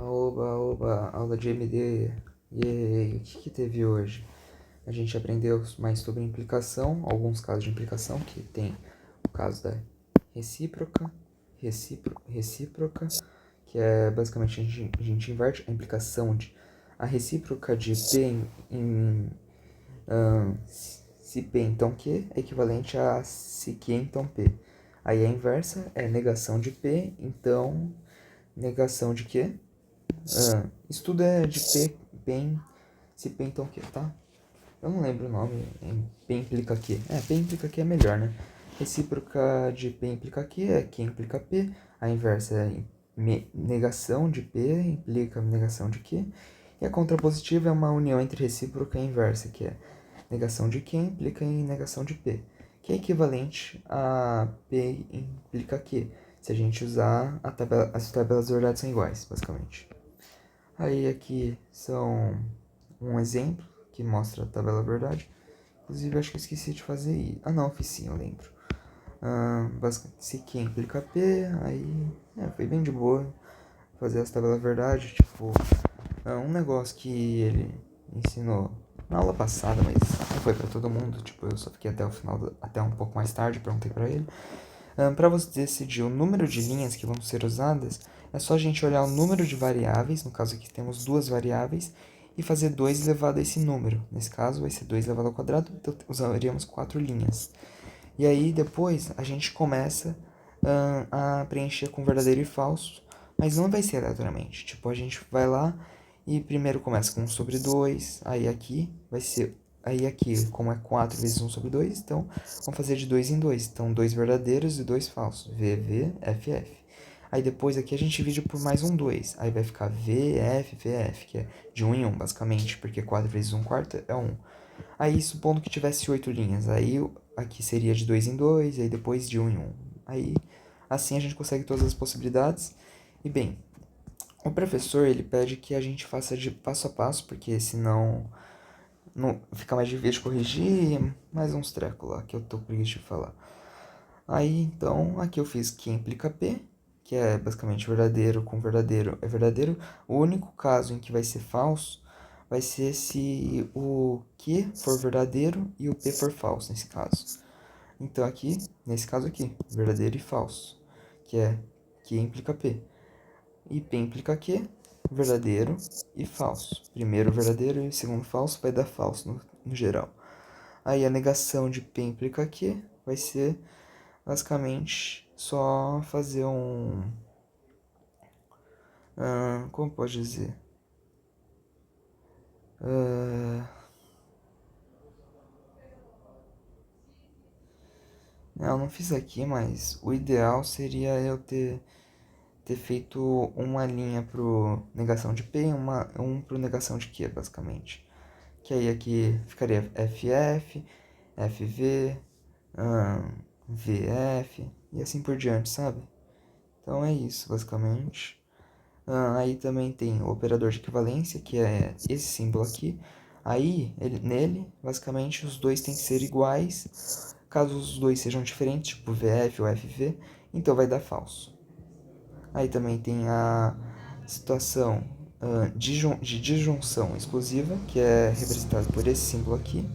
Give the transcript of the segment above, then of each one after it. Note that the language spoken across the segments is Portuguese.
Oba, oba, aula de MD. Yay! O que teve hoje? A gente aprendeu mais sobre implicação, alguns casos de implicação, que tem o caso da recíproca, recíproca, que é basicamente a gente inverte a implicação de a recíproca de P se P então Q é equivalente a se Q então P. Aí a inversa é negação de P, então negação de Q. Isso tudo é de P, se P então Q, tá? Eu não lembro o nome, P implica Q. P implica Q é melhor, né? Recíproca de P implica Q é Q implica P. A inversa é negação de P implica negação de Q. E a contrapositiva é uma união entre recíproca e inversa, que é negação de Q implica em negação de P, que é equivalente a P implica Q, se a gente usar as tabelas de verdade são iguais, basicamente. Aí aqui são um exemplo que mostra a tabela verdade. Inclusive acho que eu esqueci de fazer isso. Ah não, fiz sim, eu lembro. Se Q implica P, aí foi bem de boa fazer essa tabela verdade. Tipo, um negócio que ele ensinou na aula passada, mas não foi pra todo mundo. Tipo, eu só fiquei até o final, até um pouco mais tarde, perguntei pra ele. Para você decidir o número de linhas que vão ser usadas, é só a gente olhar o número de variáveis, no caso aqui temos duas variáveis, e fazer 2 elevado a esse número. Nesse caso vai ser 2 elevado ao quadrado, então usaríamos 4 linhas. E aí depois a gente começa a preencher com verdadeiro e falso, mas não vai ser aleatoriamente. Tipo, a gente vai lá e primeiro começa com 1 sobre 2, aí aqui vai ser... Aí aqui, como é 4 vezes 1 sobre 2, então vamos fazer de 2 em 2. Então, 2 verdadeiros e 2 falsos. V, V, F, F. Aí depois aqui a gente divide por mais um 2. Aí vai ficar V, F, V, F, que é de 1 em 1, basicamente, porque 4 vezes 1 quarto é 1. Aí, supondo que tivesse 8 linhas, aí aqui seria de 2 em 2, e aí depois de 1 em 1. Aí, assim a gente consegue todas as possibilidades. E bem, o professor ele pede que a gente faça de passo a passo, porque senão não fica mais difícil de corrigir, mais uns trecos lá que eu tô preguiça de falar. Aí, então, aqui eu fiz Q implica P, que é basicamente verdadeiro com verdadeiro é verdadeiro. O único caso em que vai ser falso vai ser se o Q for verdadeiro e o P for falso, nesse caso. Então, aqui, nesse caso aqui, verdadeiro e falso, que é Q implica P. E P implica Q, verdadeiro e falso. Primeiro verdadeiro e segundo falso vai dar falso no geral. Aí a negação de P implica Q vai ser basicamente só fazer como pode dizer? Eu não fiz aqui, mas o ideal seria eu ter feito uma linha pro negação de P e um pro negação de Q, basicamente. Que aí aqui ficaria FF, FV, VF e assim por diante, sabe? Então é isso, basicamente. Aí também tem o operador de equivalência, que é esse símbolo aqui. Aí, nele, basicamente, os dois têm que ser iguais. Caso os dois sejam diferentes, tipo VF ou FV, então vai dar falso. Aí também tem a situação de disjunção exclusiva, que é representada por esse símbolo aqui,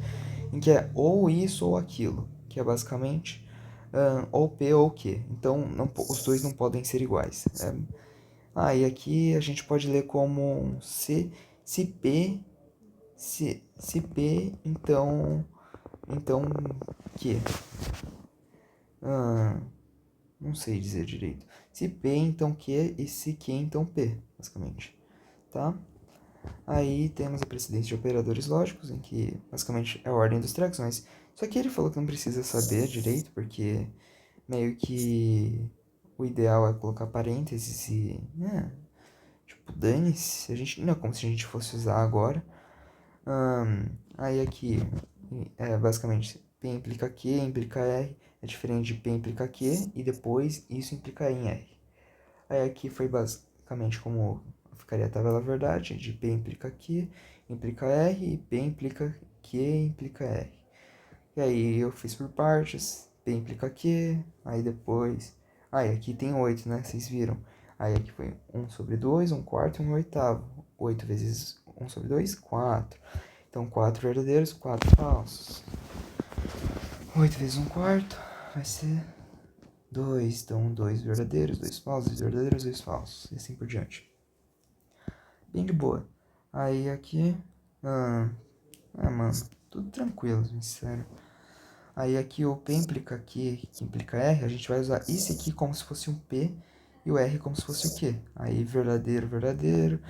em que é ou isso ou aquilo, que é basicamente ou P ou Q. Então, os dois não podem ser iguais. E aqui a gente pode ler como se P, se P, então Q. Não sei dizer direito. Se P, então Q, e se Q, então P, basicamente. Tá? Aí temos a precedência de operadores lógicos, em que basicamente é a ordem dos trecos, mas só que ele falou que não precisa saber direito, porque meio que o ideal é colocar parênteses e... tipo, dane-se, não é como se a gente fosse usar agora. Aí aqui, basicamente, P implica Q, implica R, é diferente de P implica Q, e depois isso implica em R. Aí aqui foi basicamente como ficaria a tabela verdade, de P implica Q, implica R, e P implica Q, implica R. E aí eu fiz por partes, P implica Q, aí depois... e aqui tem 8, né, vocês viram. Aí aqui foi 1/2, 1/4 e 1/8. 8 vezes 1/2, 4. Então 4 verdadeiros, 4 falsos. 8 vezes 1/4 vai ser 2. Então 2 verdadeiros, 2 falsos, 2 verdadeiros, 2 falsos. E assim por diante. Bem de boa. Aí aqui... mano, tudo tranquilo, sincero. Aí aqui o P implica aqui, que implica R, a gente vai usar esse aqui como se fosse um P e o R como se fosse o Q. Aí verdadeiro, verdadeiro,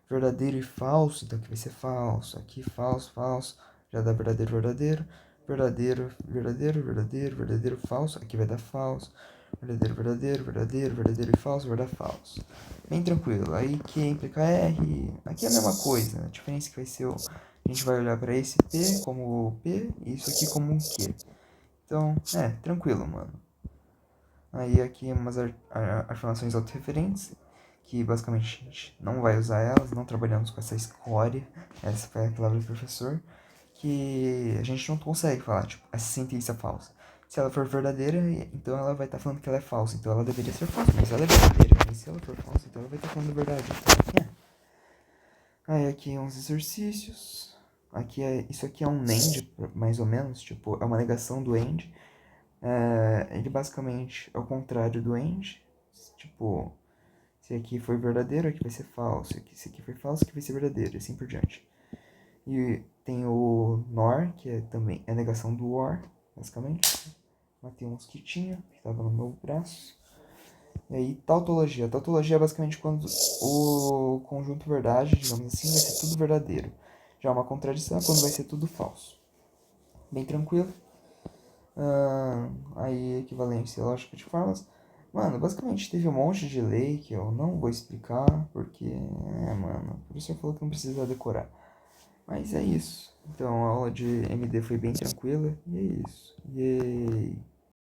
verdadeiro e falso, então aqui vai ser falso. Aqui falso, falso, já dá verdadeiro, verdadeiro, verdadeiro, verdadeiro, verdadeiro, verdadeiro, falso, aqui vai dar falso. Verdadeiro, verdadeiro, verdadeiro, verdadeiro e falso, vai dar falso. Bem tranquilo. Aí Q implica R, aqui é a mesma coisa, a diferença é que vai ser o... A gente vai olhar para esse P como P e isso aqui como um Q. Então, tranquilo, mano. Aí aqui umas afirmações autorreferentes, que basicamente a gente não vai usar elas, não trabalhamos com essa escória, essa foi a palavra do professor, que a gente não consegue falar, tipo, essa sentença é falsa. Se ela for verdadeira, então ela vai estar falando que ela é falsa, então ela deveria ser falsa, mas ela é verdadeira. Mas se ela for falsa, então ela vai estar falando a verdade. Aí aqui uns exercícios. Isso aqui é um NAND, mais ou menos, tipo, é uma negação do AND. Ele basicamente é o contrário do AND. Tipo, se aqui for verdadeiro, aqui vai ser falso. Se aqui for falso, aqui vai ser verdadeiro, e assim por diante. E tem o NOR, que é também a negação do OR, basicamente. Matei um mosquitinho que estava no meu braço. E aí, tautologia. Tautologia é basicamente quando o conjunto verdade, digamos assim, vai ser tudo verdadeiro. Já uma contradição é quando vai ser tudo falso. Bem tranquilo. Aí, equivalência lógica de formas. Mano, basicamente teve um monte de lei que eu não vou explicar, porque, mano, o professor falou que não precisa decorar. Mas é isso. Então, a aula de MD foi bem tranquila, e é isso. Yay!